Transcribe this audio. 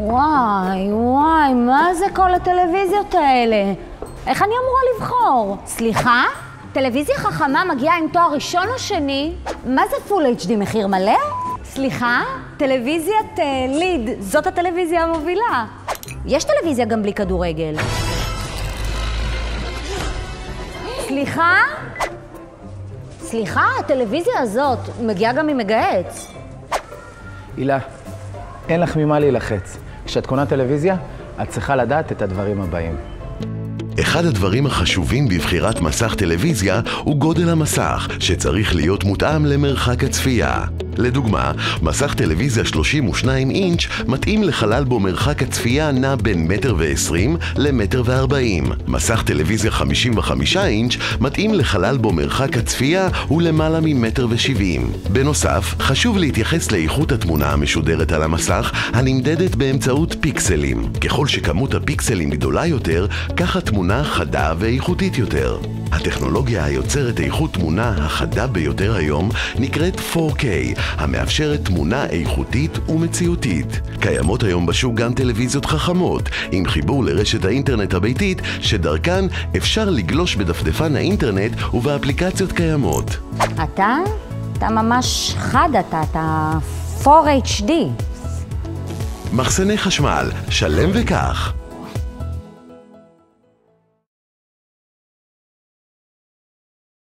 וואי, וואי, מה זה כל הטלוויזיות האלה? איך אני אמורה לבחור? סליחה? טלוויזיה חכמה מגיעה עם תואר ראשון או שני? מה זה פול HD מחיר מלא? סליחה? טלוויזיית ליד, זאת הטלוויזיה המובילה. יש טלוויזיה גם בלי כדורגל. סליחה? סליחה, הטלוויזיה הזאת מגיעה גם עם מגהץ. הילה, אין לך ממה להילחץ. כשאת קונה טלוויזיה, את צריכה לדעת את הדברים הבאים. אחד הדברים החשובים בבחירת מסך טלוויזיה הוא גודל המסך, שצריך להיות מותאם למרחק הצפייה. לדוגמה, מסך טלוויזיה 32 אינץ' מתאים לחלל בו מרחק הצפייה נע בין 1.20 ל-1.40 מטר. מסך טלוויזיה 55 אינץ' מתאים לחלל בו מרחק הצפייה הוא למעלה מ-1.70 מטר. בנוסף, חשוב להתייחס לאיכות התמונה המשודרת על המסך, הנמדדת באמצעות פיקסלים. ככל שכמות הפיקסלים גדולה יותר, כך התמונה חדה ואיכותית יותר. הטכנולוגיה היוצרת איכות תמונה החדה ביותר היום נקראת 4K, המאפשרת תמונה איכותית ומציאותית. קיימות היום בשוק גם טלוויזיות חכמות, עם חיבור לרשת האינטרנט הביתית, שדרכן אפשר לגלוש בדפדפן האינטרנט ובאפליקציות קיימות. אתה ממש חד, אתה 4HD. מחסני חשמל, שלם וכך.